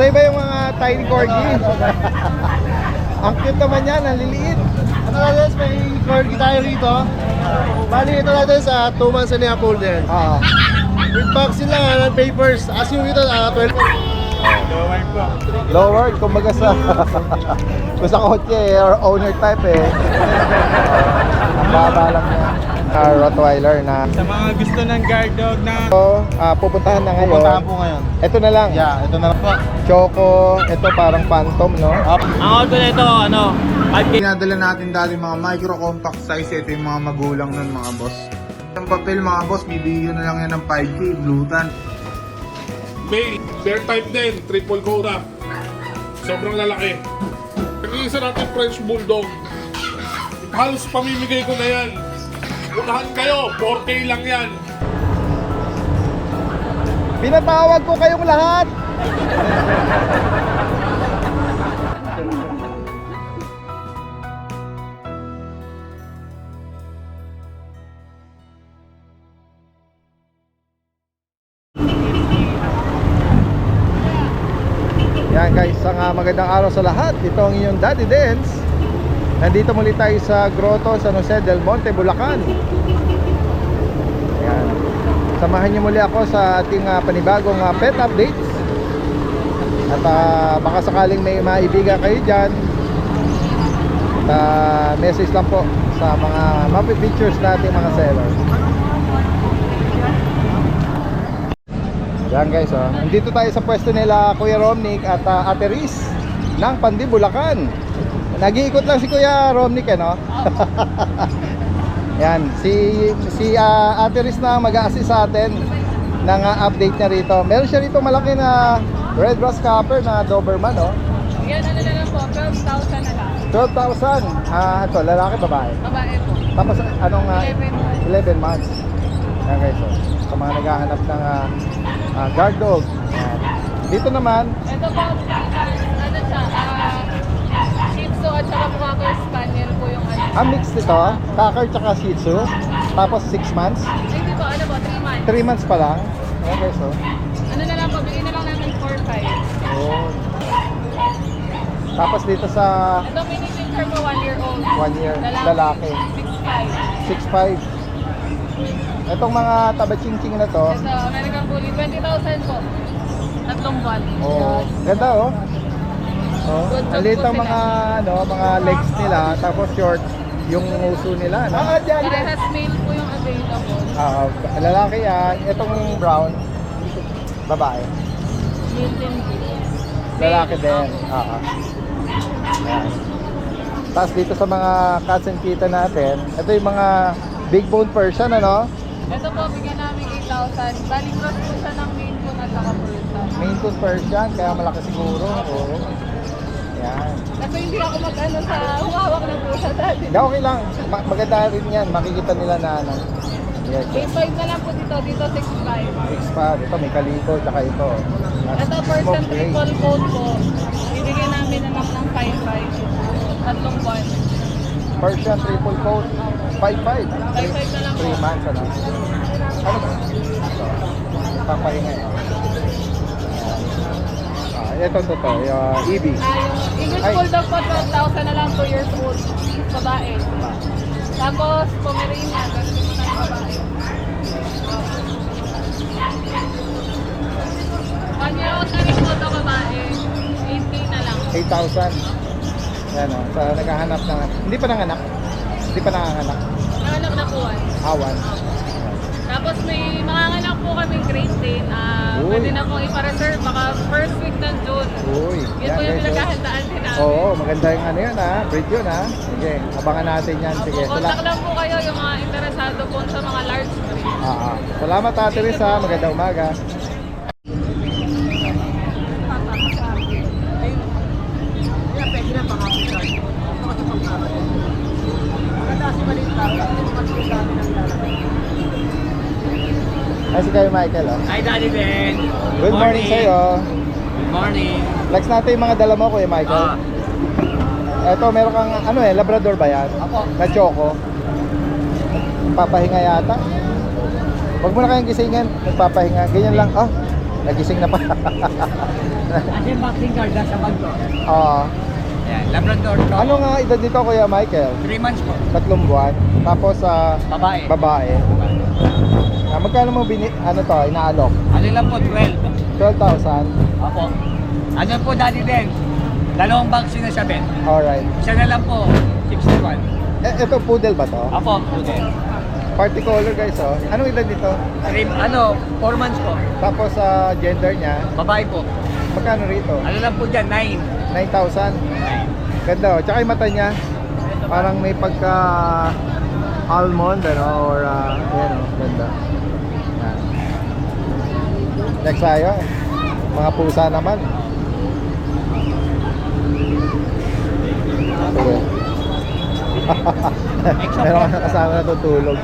Sa iba yung mga tiny corgi. Ang cute naman yan, ang liliit. Ano natin, may corgi tayo rito. Bali ito natin sa 2 months and a half old din. Oo. With vaccine lang, and papers. As yung ito, 12. Lower, kumbaga sa kung sa kotse or owner type ang baba lang niya. Rottweiler na Sa mga gusto ng guard dog na pupuntahan na ngayon. Pupuntahan po ngayon. Ito na lang. Yeah, ito na lang po. Choco, ito parang phantom, no? ang auto nito, 5K. Pinadala natin dali mga micro compact size. Ito yung mga magulang nun mga boss. Ang papel mga boss, bibigyan na lang yan ng 5K, blutan. Male, bear type din, triple coat. Sobrang lalaki. Nag-iisa natin French Bulldog. Halos pamimigay ko na yan. Unahan kayo, 4K lang yan. Pinatawag ko kayong lahat. Yan guys, ang magandang araw sa lahat. Ito ang inyong Daddy Dance. Nandito muli tayo sa Grotto San Jose del Monte, Bulacan. Yan. Samahan niyo muli ako sa ating panibagong pet updates. At baka sakaling may maibigan kayo dyan, at message lang po sa mga mapipictures natin mga seller. Yan guys, nandito tayo sa pwesto nila Kuya Romnick at Ate Riz ng Pandi, Bulacan. Nag-iikot lang si Kuya Romnick, no? Yan, si Ate Riz na mag-a-assist sa atin ng update niya rito. Meron siya rito malaki na red brass copper na Doberman, no? Yan, ano na lang po, 12,000 na lang. 12,000. Ito, lalaki, babae. Babae po. Tapos anong 11 months. 11 months. Yan guys, sa mga naghahanap ng guard dog. Yan. Dito naman, Ito po, ano siya, Shih Tzu at saka Cocker Spaniel po yung ano. mix nito, Cocker tsaka Shih Tzu. Tapos 6 months. Ay, hindi po, ano po, 3 months. 3 months pa lang. Yan guys, Ano na lang po, bigyan na lang namin 4,500. Oh. Tapos dito sa Ito, mini pincher po, 1 year old. 1 year, lalaki. 6,500. 6'5". Itong mga tabaching-ching na to, Ito, American Bully, 20,000 po. 3 buwan. oh, ganda oh. Oh, Good ang liit job ng po mga ano, mga legs nila, tapos short yung uso nila, no? Parehas male po yung available. Lalaki yan. Itong brown, babae. Male din din. Lalaki din. Ayan. Tapos dito sa mga cats and kitten natin, ito yung mga big bone Persian, ano? Ito po, bigyan namin 8,000. Bali cross po siya ng main po at saka Persian. Maine Coon Persian, kaya malaki siguro. Oo. Yan. Kasi hindi ako mag-ano sa humawak na po siya dati. Hindi, okay lang. Maganda rin yan. Makikita nila na ano. Yes. 8,500 na lang po dito. Dito 6,500. Six pa. Ito may kaliko, tsaka ito. Ito Persian Smoke gray. triple coat po. Bibigyan namin naman ng 5,500. 3 buwan. Persian triple coat. 5'5". 5,500 na lang po. 3 months, ano? Ano ba? Ito. Papahinga yun. Ito, yung EB. Yung English Ay. Bulldog po, 12,000 na lang 2 years old. Babae. Tapos Pomeranian, ganun din po ng babae. 1 year old na rin po ito babae. 8K na lang. 8,000. Yan o. Sa naghahanap ng... Hindi pa nanganak. Hindi pa nanganganak. Nanganak na po. Awan. Tapos may manganganak po kaming Great Dane. Pwede na pong ipa-reserve. Baka first week ng June. Uy. Yun po yung guys, oh. pinaghahandaan din namin. Oo, maganda yung ano yan ha. Breed yun ha. Sige, abangan natin yan. Sige. Contact lang po kayo yung mga interesado po sa mga large breed. Salamat Ate Riz ha. Magandang umaga. Ay, si kayo Michael oh. Hi, Daddy Ben. Good morning sa'yo. Good morning. Flex natin yung mga dala mo Kuya Michael. Eto, meron kang ano Labrador ba yan? Ako. Na choco. Papahinga yata. Huwag mo na kayong gisingin. Nagpapahinga. Ganyan lang. Nagising na pa. Kasi boxing guard sa bag ko. Oo. Ayan, Labrador to. Ano nga edad dito, Kuya Michael? 3 months po. 3 buwan. Tapos Babae. babae. Magkano mo ano to, inaalok? Ano lang po, 12. 12,000. Opo. Ano po dati din? 2 vaccine na 7. Alright. Isa na lang po, 61. Ito poodle ba to? Opo, okay. Party color guys, oh. Anong edad dito? 4 months po. Tapos gender niya, Babae po. magkano rito? Ano lang po dyan, 9. 9,000. Ganda, oh. Tsaka yung mata niya, parang may pagka almond, ano, or ayan, oh, ganda. Yan. Next tayo, mga pusa naman. Sige. Meron ka kasama na tutulog.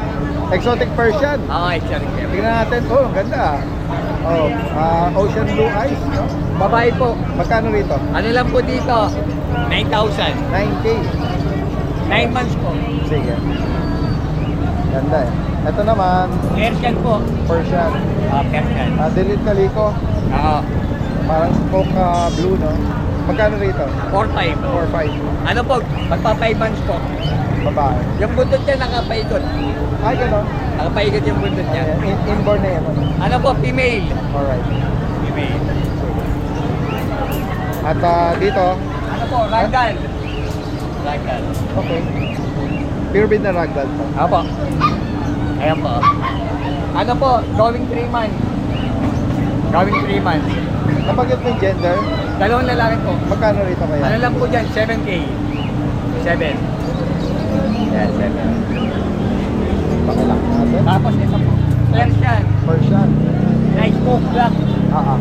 Exotic Persian. Oo, exotic. Tingnan natin. Oh, ang ganda. Oh, ocean blue eyes. No? Babae po. Magkano rito? Ano lang po dito? 9,000. 9K. 9 months po. Sige. Ganda eh. Ito naman, Persian po. Persian. Persian. Delete kaliko. Oo. Parang smoke blue, no? Magkano rito? 4,500. 4-5. Ano po? Magpa 5 months po. Babae. Yung bundot niya nakapaikot. Ay, gano'n. Nakapaikot yung bundot niya. Ayan, inborn na yan. Ano? Ano po? Female. Alright. Female. At dito, Ano po? Ragdoll. Ragdoll. okay. Pure breed na ragdoll to. Apo. Ayan po. Ano po? Going 3 months. Going 3 months. Napagit mo yung gender, 2 lalaki po. magkano rito Ano kaya? lang po dyan? 7K. 7. Yan, 7. Pakilak natin. Tapos ito po. Persian. Persian. Nice smoke black. Ah.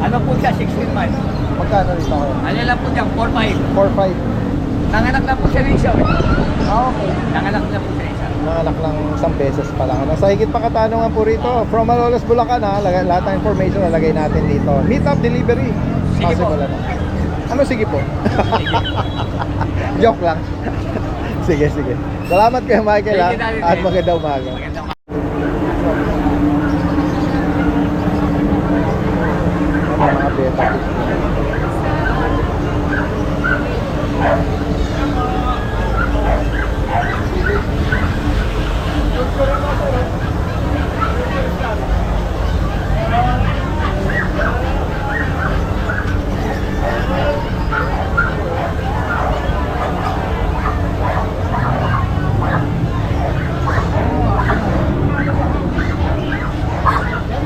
Ano po siya? 16 months. Magkano rito kaya? Ano lang po dyan? 4-5. 4-5. Nanganak na po siya ng isa. Okay. Nanganak na po siya ng isa. Nanganak lang isang beses pa lang. Ano? Sa higit pa katanungan po rito, from Malolos, Bulacan ha, lahat ng information nalagay natin dito. Meet up delivery. Sige po. Possible, ano? Ano sige po? Joke lang. Sige. Salamat kay Michael ha. Thank you, Daddy. At magandang umaga. Magandang Mga beta.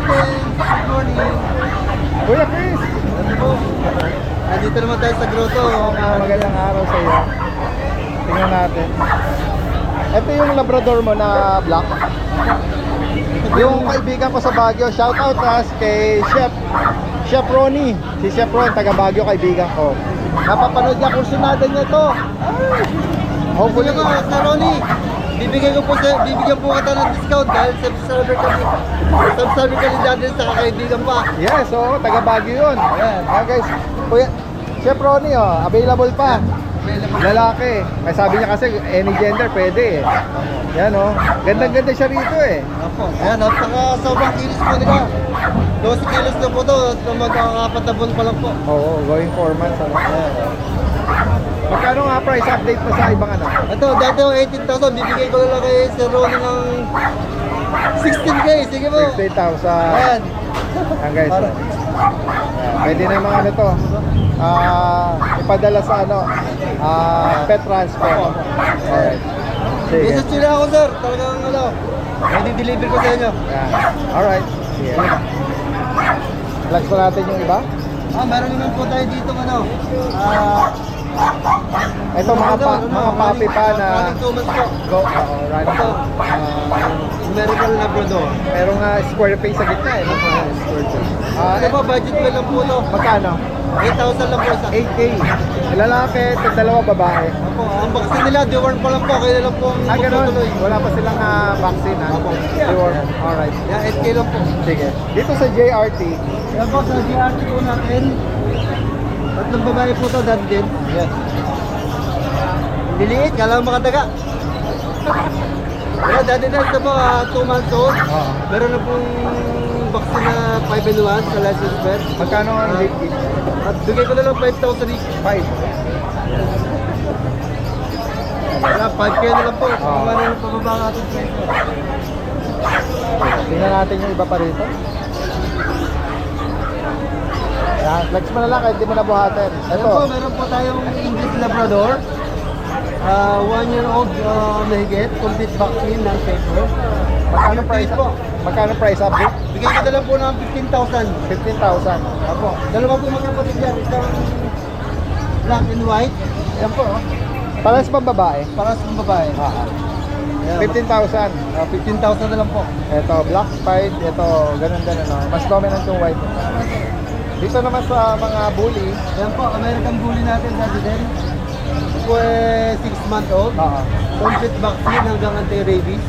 Good morning. Kuya Chris! Nandito naman tayo sa grotto. Magandang araw sa iyo. Tingnan natin. Ito yung Labrador mo na black. Yung kaibigan ko sa Baguio, shout out kay Chef Ronnie. Si Chef Ron, taga Baguio, kaibigan ko. Napapanood niya kursunada niya to. Hopefully, Kuya ko, Sir Ronnie, bibigyan po kita ng discount dahil subscriber ka ni Daddy sa kakaibigan pa. yes, so taga Baguio yun. Ayan, guys. Kuya, Chef Ronnie, available pa. Lalaki. May sabi niya kasi any gender pwede eh. Yan gandang-ganda siya rito eh. Opo. Ayan, napaka sobrang kilos po nila. 12 kilos na po to at magkakapat na buwan pa lang po. Oo, going 4 months. Ayan. Magkano nga price update mo sa ibang ano? Ito, dati yung 18,000, bibigay ko na lang kay Sir Ronnie ng 16K. Sige po. 16,000. Ayan. Ayan guys. Ayan. Pwede na yung mga ano to. Ipadala sa pet transfer. Alright. Sige. Message nyo na ako, sir. Talagang may deliver ko sa inyo. Ayan. Alright. Sige. Flex pa natin yung iba. Meron naman po tayo dito Ito mga puppy pa na running 2 months po. running. Ito, American Labrador. Pero nga square face sa gitna eh. Square face. Ito po, budget mo lang po to. Magkano? 8,000 lang po isa. 8K. Lalaki, dalawa babae. Opo, ang vaccine nila, deworm pa lang po. Kaya lang po Ganun. tutuloy. Wala pa silang vaccine ha? Opo. Alright. Yeah, 8K lang po. Sige. Dito sa JRT, Yan po, sa GRT po natin. Tatlong babae po to, dad din. yes. Liliit, kala mo makadaga. Kaya dati na ito po, 2 months old. Oo. Meron na pong vaccine na 5 and 1 sa license plate. Magkano ang late kit? At bigay ko na lang 5,000 each. 5. Kaya 5K na lang po. Oo. Kung ano yung pababa natin presyo. Tingnan natin yung iba pa rito. Yan, flex mo na lang kahit di mo nabuhatin. Ayan po, Ito, meron po tayong English Labrador. 1-year-old mahigit, complete vaccine ng paper. magkano Yung price fees po? Magkano price update? Bigay ko na lang po ng 15,000. 15,000. Apo. Dalawa po magkapatid yan. Isang black and white. Yan po. Oh. Parehas pang babae. Para sa babae. Ayan, 15,000. 15,000 na lang po. Ito, black pied. Ito, ganun-ganun. No? Mas dominant yung white. Dito naman sa mga bully. Ayan po, American Bully natin dati din. Ito po 6 month old. Complete vaccine hanggang anti-rabies.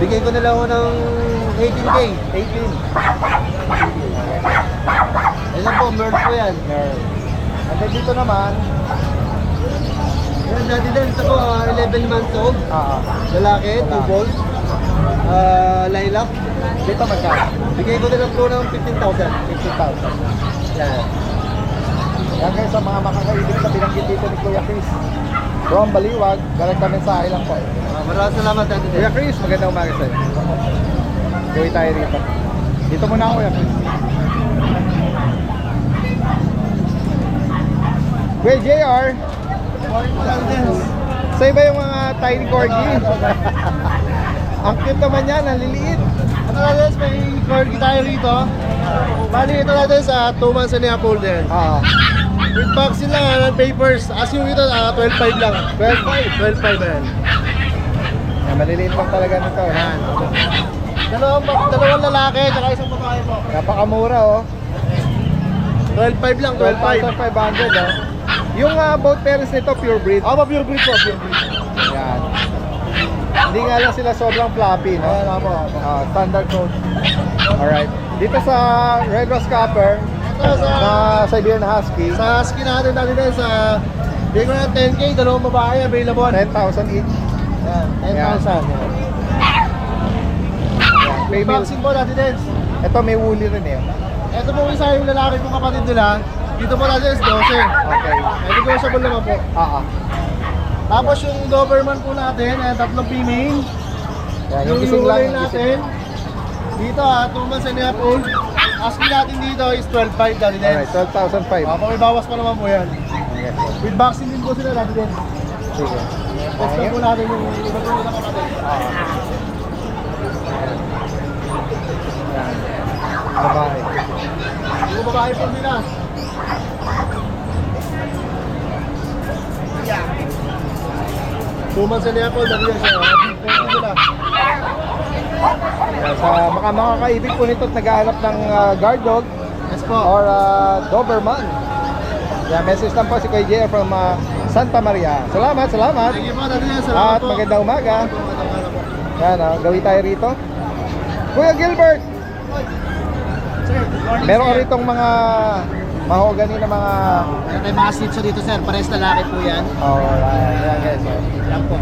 Bigay ko na lang ako ng 18K. 18. Ayan po, Merl po yan. And then dito naman, Ayan, dati din. Ito po, 11 months old. Lalaki, 2 balls. Lilac. dito magkano? Bigay ko na lang po ng 15,000. 15,000. Yan. Yan guys, sa mga makakaibig sa binanggit dito ni Kuya Chris. From Baliwag, direct mensahe lang po. Maraming salamat dati din. Kuya Chris, magandang umaga sa'yo. Gawin tayo rito. Dito muna ako, Kuya Chris. Kuya JR, sa iba yung mga tiny corgi. Ang cute naman yan, ang liliit. Ano natin, may corgi tayo rito. Bali ito natin sa 2 months and a half old din. With vaccine lang, and papers. As yung ito, 12.5 lang. 12.5. 12.5 yan. Yan, maliliit lang talaga nito. Yan. Dalawang lalaki, tsaka isang babae po. Napakamura oh. 12.5 lang, 12.5. 12,500 oh. Yung both parents nito pure breed. Ako pure breed po, pure breed. Yan. Hindi nga lang sila sobrang floppy, no? Ayan, ako. Standard code. Alright. Dito sa Red Rose Copper, Ito sa... na Siberian Husky, Sa husky natin dati din sa... Bigay ko na 10K, dalawang babae, available. 10,000 each. Yan, 10,000. Yan. May vaccine po dati din. Ito may woolly rin eh. Ito po isa yung lalaki kong kapatid nila. Dito po natin is 12. Okay. Negotiable naman po. Tapos yung Doberman po natin, tatlong female. Yan, Yung gising lang, Lulay yung natin, dito 2 months and a half old. Asking natin dito is 12.5 dati din. Alright, 12,500. May bawas pa naman po yan. Okay. With vaccine din po sila dati din. Sige. Test na po natin yung iba po nila kapatid. Yan. Babae. Yung babae po nila. Yeah. 2 months and a half old dati din siya. Big po nila. Yan, sa makakaibig po nito at naghahanap ng guard dog Yes po. or Doberman. Yan, message lang po si Kuya JR from Santa Maria. Salamat, salamat. Thank you po dati din. Salamat At po. magandang umaga. Magandang umaga po. Yan, gawin tayo rito. Kuya Gilbert, Sir, good morning meron ka sir. ritong mga mahogany na mga... Meron tayong mga seats dito sir, pares lalaki po yan. Alright, yan guys. Yan po.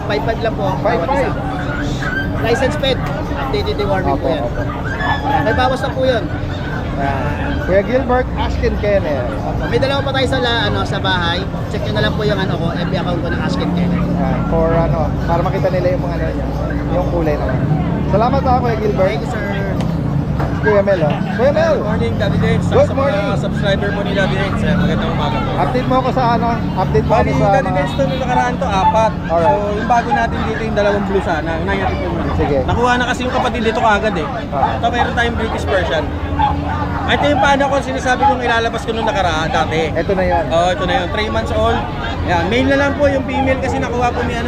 5.5 lang po. 5.5. License plate. Updated the warning po Opo, yan. opo. May bawas na po yun. Yan. Kuya Gilbert, Ashkin Kennel. May dalawa pa tayo sa bahay. Check nyo na lang po yung FB account ko ng Ashkin Kennel. Yan, for para makita nila yung mga niya, yung kulay naman. Salamat Kuya Gilbert. Thank you sir. Kuya Mel, Kuya Mel, Good morning, Daddy Dave. Good Sa morning. mga subscriber po ni Daddy Dave, magandang umaga po. update mo ako sa update mo Bali, ako sa Daddy Dave, ito nung nakaraan to, 4. Alright. So, yung bago natin dito yung dalawang blue sana. Unahin natin po muna. Sige. Nakuha na kasi yung kapatid dito kaagad eh. Ito meron tayong British Persian. Ito yung paano ko sinasabi kong ilalabas ko nung nakaraan dati. Ito na yun. Oh, ito na yun. 3 months old. Yan, male na lang po yung female kasi nakuha po ni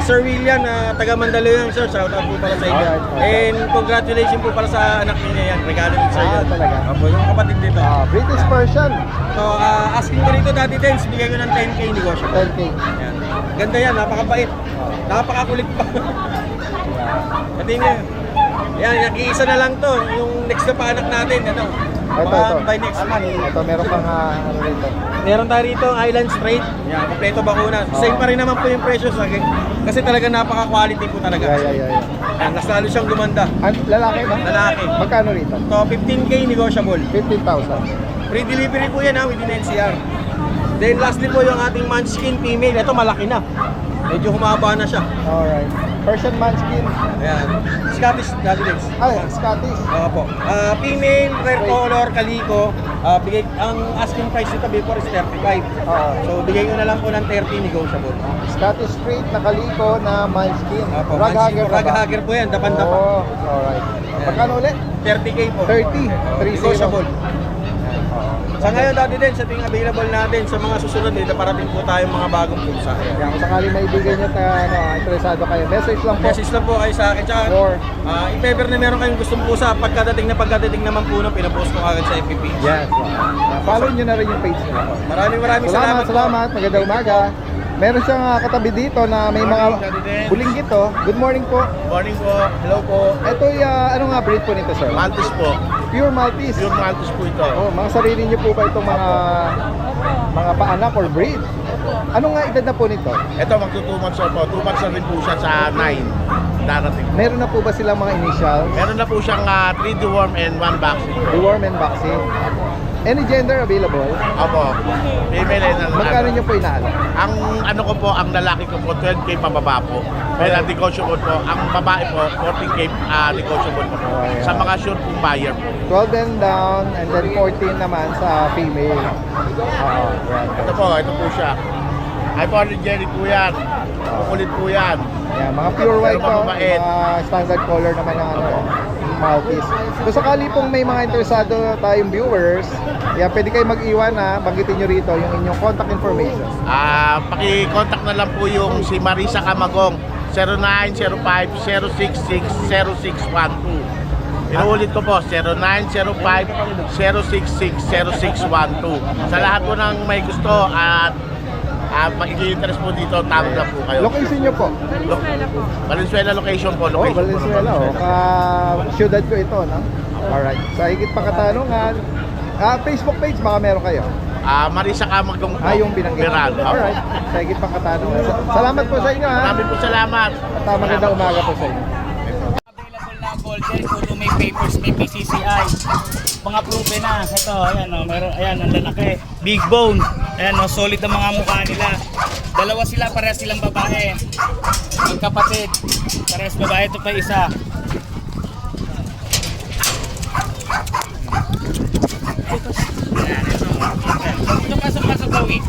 Sir William na taga Mandaluyong, sir. Shout out po para sa inyo. Alright. And congratulations po para sa anak niya yan. Regalo ni sir. yan. Talaga. Opo, yung kapatid dito. British Persian, So, asking ko rito dati din, bigay ko ng 10K negosyo. 10K. Yan. Ganda yan, napakabait. Napakakulit pa. Pati niya. Yan, nag-iisa na lang to. Yung next na paanak natin, Baka by next month. Ito, meron pang ano rito. Meron tayo rito ang Island Straight. Yan, kompleto bakuna. Same pa rin naman po yung presyo sa akin. Kasi talaga napaka-quality po talaga. Yeah. Yan, mas lalo siyang gumanda. Lalaki ba? Lalaki. Magkano rito? So, 15K negotiable. 15,000. Free delivery po yan within NCR. Then lastly po yung ating Munchkin female. Ito malaki na. Medyo humaba na siya. Alright. Persian Munchkin. Ayan. Scottish Daddy Legs. Ay, Scottish. Oo po. Female, rare color, kaliko. Ang asking price nito before is 35. Oo. So bigay ko na lang po ng 30 negotiable. Scottish Straight na kaliko na Munchkin. Opo, Raghager ba? Raghager po yan, dapan-dapan. Oh, alright. Magkano ulit? 30K po. 30. 30. Negotiable. Sa ngayon dati din, sa ting available natin, sa mga susunod dito, parating po tayong mga bagong pusa. Kung sakali may ibigay nyo interesado kayo, message lang po. Message lang po kayo sa akin. Tsaka, Or, if ever na meron kayong gustong pusa, pagkadating naman po nung pinapost ko agad sa FB. yes. Follow nyo na rin yung page nila. Maraming Salamat. po. Magandang umaga. Meron siyang katabi dito na may mga bulinggit to. Good morning po. Morning po. Hello po. Ito yung ano nga breed po nito, sir? Maltese po. Pure Maltese. Pure Maltese po ito. Oh, mga sarili niyo po ba itong mga paanak or breed? Ano nga edad na po nito? Ito magto 2 months na po. 2 months na rin po siya sa 9. Darating. Meron na po ba silang mga initials? Meron na po siyang 3 deworm and 1 vaccine. Deworm and vaccine. Any gender available? Opo. Female and Magkano niyo po inaalam? Ang ano ko po, ang lalaki ko po 12K pababa po. Pero negotiable po. Ang babae po 14K negotiable po. yeah. Sa mga sure pong buyer po. 12 and down and then 14 naman sa female. Oo, yan. Ito po siya. Hypoallergenic po yan. Kukulit po yan. Yan, mga pure white Pero to, mabait. mga standard color naman ng ano, Maltese. Kung sakali pong may mga interesado tayong viewers, yan, pwede kayo mag-iwan na, banggitin nyo rito yung inyong contact information. Paki-contact na lang po yung si Marisa Camagong 0905-066-0612. Inuulit ko po 0905-066-0612. Sa lahat po ng may gusto at makiki-interest po dito, tawag na po kayo. Location nyo po? Valenzuela location po. Oh, Valenzuela. Oh. Syudad ko ito, no? Alright. Sa higit pa katanungan, Facebook page, baka meron kayo. Marisa Camagong po. Yung binanggit. Meral. Alright. Sa higit pa katanungan. Salamat po sa inyo, ha? Maraming po salamat. At magandang umaga po sa inyo. Available na golden, kung may papers, may PCCI. Mga proven na. Ito, ayan o, meron, ayan, ang lalaki. Big bone. Ayan o, solid ang mga mukha nila. Dalawa sila, parehas silang babae. Magkapatid. Parehas babae, ito pa isa. Ayan, ito. Ito pasok-pasok bawi.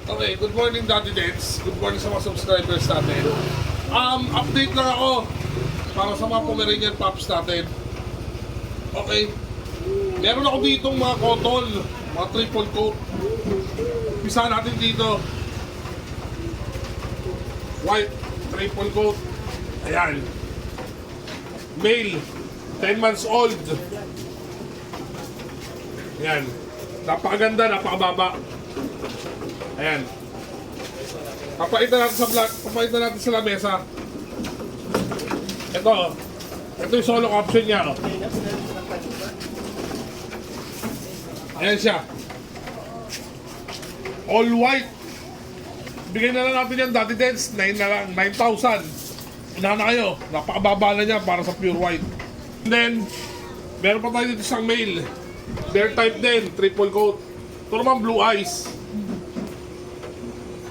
Okay, good morning Daddy Deds. Good morning sa mga subscribers natin. Update lang ako para sa mga Pomeranian Pups natin. Okay. Meron ako ditong mga cotton, mga triple coat. Pisa natin dito. White, triple coat. Ayan. Male, 10 months old. Ayan. Napakaganda, napakababa. Ayan. Papaitan natin sa lamesa. Ito yung solo option niya. Oh. Ayan siya. All white. Bigyan na lang natin yan, Daddy Deds. 9 na lang, 9,000. Unahan na kayo. Napakababa na niya para sa pure white. And then, meron pa tayo dito isang male. Bear type din, triple coat. Ito naman blue eyes.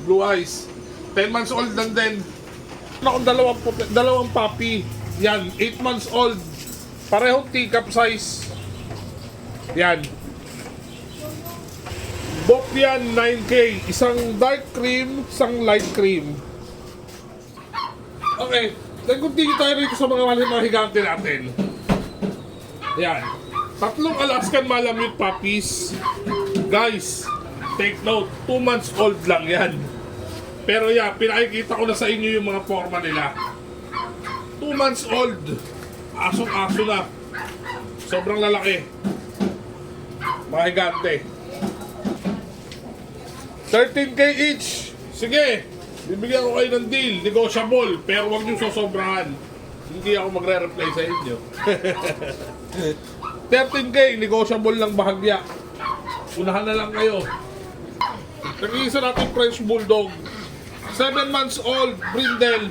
Blue eyes. 10 months old lang din. Meron akong dalawang puppy. Yan, 8 months old. Parehong teacup size. Yan. Both yan, 9K. Isang dark cream, isang light cream. Okay. Then continue tayo rito sa mga higante natin. Yan. 3 Alaskan Malamute puppies. Guys, take note, 2 months old lang yan. Pero yeah, pinakikita ko na sa inyo yung mga forma nila. 2 months old. Asong-aso na. Sobrang lalaki. Mga higante. 13K each. Sige. Bibigyan ko kayo ng deal, negotiable, pero huwag niyo sosobrahan. Hindi ako magre-reply sa inyo. 13K, negotiable lang bahagya. Unahan na lang kayo. Nag-iisa natin French Bulldog. 7 months old, brindle.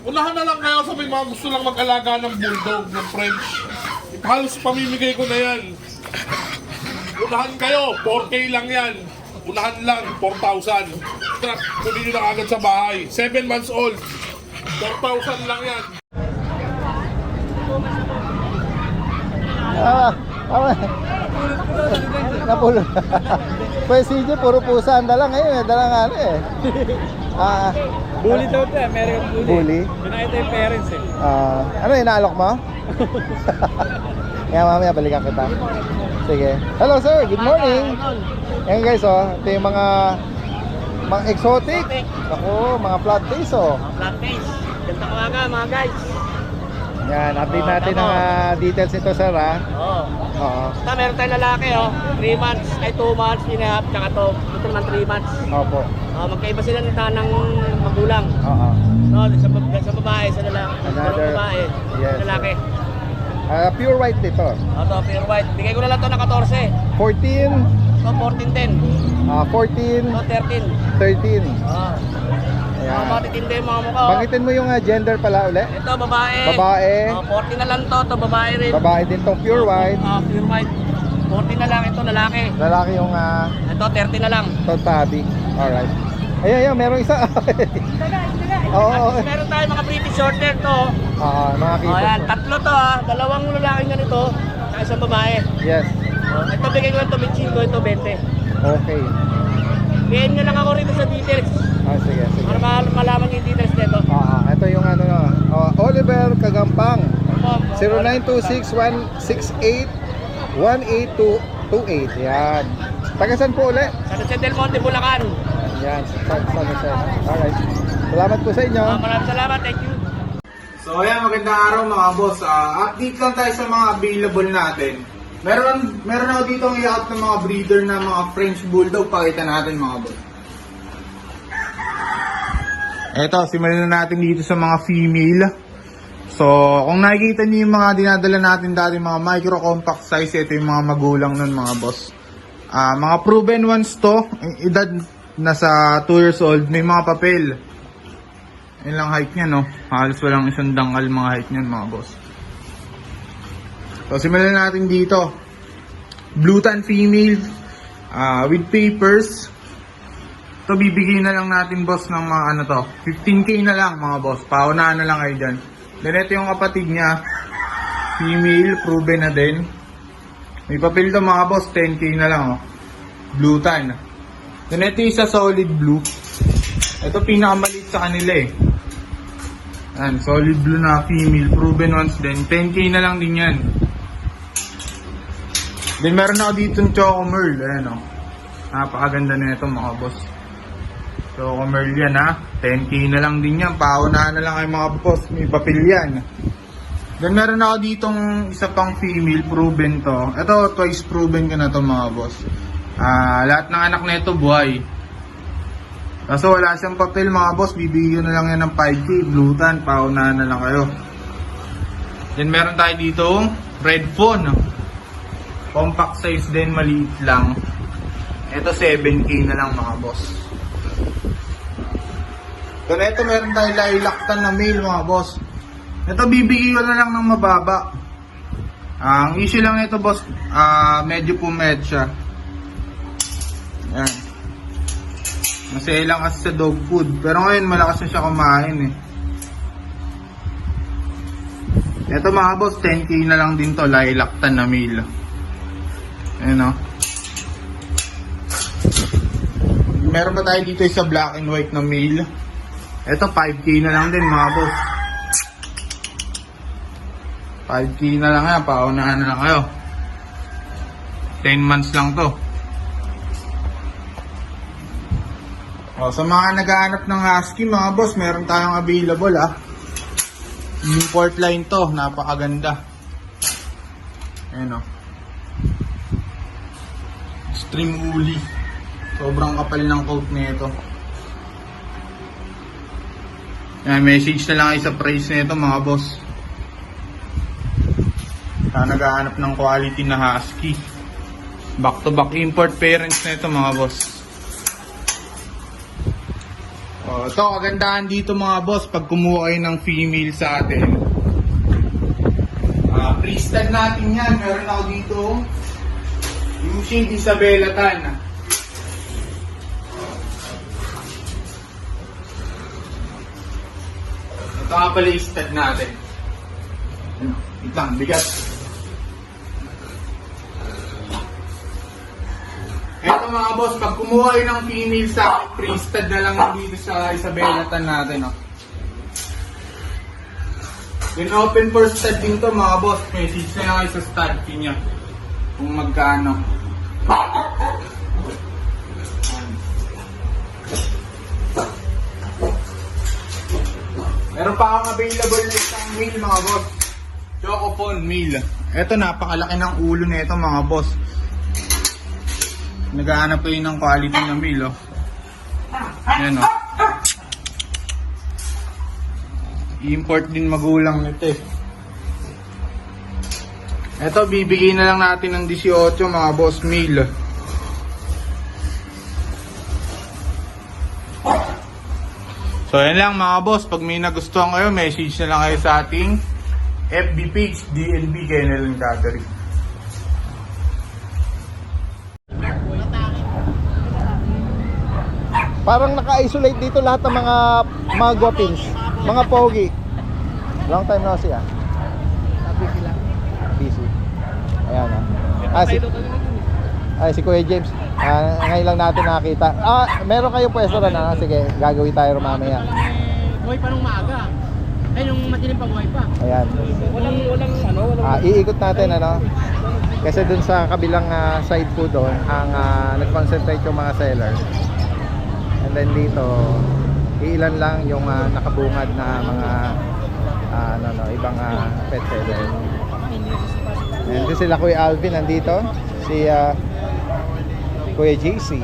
Unahan na lang kayo sa may mga gusto lang mag-alaga ng Bulldog, ng French. Halos pamimigay ko na yan. Unahan kayo, 4K lang yan. Unahan lang, 4,000. Kunin nyo na agad sa bahay. 7 months old, 4,000 lang yan. Napulot. Pues CJ, puro pusa ang dala ngayon. Dala nga eh. Bully daw ito, American bully. Bully? Pinakita yung parents eh. Ano, inaalok mo? Kaya mamaya balikan kita. Sige. Hello sir, good morning. Ayan guys, ito yung mga exotic. Ako, mga flat face Black face. Ganda ko aga mga guys. Yan, update natin ang details nito sir Oo. Oo. Meron tayong lalaki 3 months, ay 2 months, inahap, tsaka to. Ito naman 3 months. Opo. Magkaiba sila ng magulang. Oo. No, sa babae, sa lalaki. Another- Sa babae, yes. lalaki. Pure white dito. Ito, pure white. Bigay ko na lang to ng 14. 14, Ito, 14-10. 14, Ito, 13. 13. Ayan. Ayan. Matitindi yung mga mukha. Banggitin mo yung gender pala uli. Ito, babae. Babae. 40 na lang to. Ito, babae rin. Babae din tong pure white. Pure white. 40 na lang. Ito, lalaki. Lalaki yung Ito, 30 na lang. Todd Tabby. Alright. Ayan, merong isa. Oo. Meron tayo mga British Shorthair to. Mga kita. Ayan, tatlo to Dalawang lalaki ganito. Saka isang babae. Yes. Ito, bigay ko ito 25, ito 20. Okay. PM nyo lang ako rito sa details. Sige, sige. Para malaman yung details nito. Ito yung Oliver Kagampang. Opo. 0926-168-18228. Yan. Taga saan po uli? Sa San Del Monte, Bulacan. Yan. Alright. Salamat po sa inyo. Maraming salamat. Thank you. So ayan, magandang araw mga boss. Update lang tayo sa mga available natin. Meron ako dito ang i-out ng mga breeder na mga French Bulldog. Pakita natin mga boss. Eto, simulan na natin dito sa mga female. So, kung nakikita niyo yung mga dinadala natin dati, mga micro compact size, ito yung mga magulang nun mga boss. Mga proven ones to, edad nasa 2 years old, may mga papel. Yun lang height niya, no? Halos walang isang dangal mga height niyan mga boss. So, simulan natin dito. Blue tan female, with papers. Ito, bibigyan na lang natin boss ng mga 15K na lang mga boss. Paunahan na lang kayo dyan. Then ito yung kapatid niya, female, proven na din. May papel to mga boss, 10K na lang Blue tan. Then ito yung sa solid blue. Ito pinakamaliit sa kanila Ayan, solid blue na female, proven ones din. 10K na lang din yan. Then meron ako dito yung Choco Merl. Ayan napakaganda na ito mga boss. Choco Merl yan 10K na lang din yan. Paunahan na lang kayo mga boss. May papel yan. Then meron ako ditong isa pang female, proven to. Ito, twice proven ko na to mga boss. Lahat ng anak na ito buhay. Kaso wala siyang papel mga boss, bibigyan na lang yan ng 5K, blue tan, paunahan na lang kayo. Then meron tayo dito, red phone. Compact size din, maliit lang. Ito 7K na lang mga boss. Then ito meron tayo lilac tan na male mga boss. Ito bibigyan ko na lang ng mababa. Ang issue lang ito boss, medyo pumed siya. Yan. Masaya lang kasi sa dog food. Pero ngayon malakas na siya kumain Ito mga boss, 10K na lang din to. Lilac tan na male. Ayan Meron pa tayo dito sa black and white na male. Ito 5K na lang din mga boss. 5K na lang yan. Paunahan na lang kayo. 10 months lang to. Sa mga naghahanap ng husky mga boss, meron tayong available import line to, napakaganda. Ayan string woolly. Sobrang kapal ng coat nito. Yan, message na lang kayo sa price nito mga boss. Naghahanap ng quality na husky. Back to back import parents na ito mga boss. Ito, kagandahan dito mga boss pag kumuha kayo ng female sa atin. Pre-stud natin yan. Meron ako dito yung shade Isabela Tan. Ito nga pala yung stud natin. Wait lang, bigat. Eto mga boss, pag kumuha kayo ng female sa pre-stud na lang dito sa Isabela Tan natin. Then open for stud din to mga boss. Message na lang kayo sa stud fee niya. Kung magkano. Meron pa akong available na isang male mga boss. Chocophone male. Eto, napakalaki ng ulo na ito mga boss. Naghahanap kayo ng quality na male, oh. Yan, oh. Import din magulang nito eh. Eto, bibigyan na lang natin ng 18 mga boss, male. So yan lang mga boss, pag may nagustuhan kayo, message na lang kayo sa ating FB page, DNB Kennel and Catering. Parang naka-isolate dito lahat ng mga guwapings, mga pogi. Long time no see ah. Busy lang. Busy. Ayan si Kuya James. Ngayon lang natin nakita. Meron kayong pwesto na sige, gagawin tayo mamaya. Buhay pa nung maaga. Yung madilim pa buhay pa. Ayan. Walang Iikot natin kasi dun sa kabilang side po doon ang nag-concentrate yung mga sellers. And then dito ilan lang yung nakabungad na mga ibang pet seller. And din sila Kuya Alvin nandito, si Kuya JC.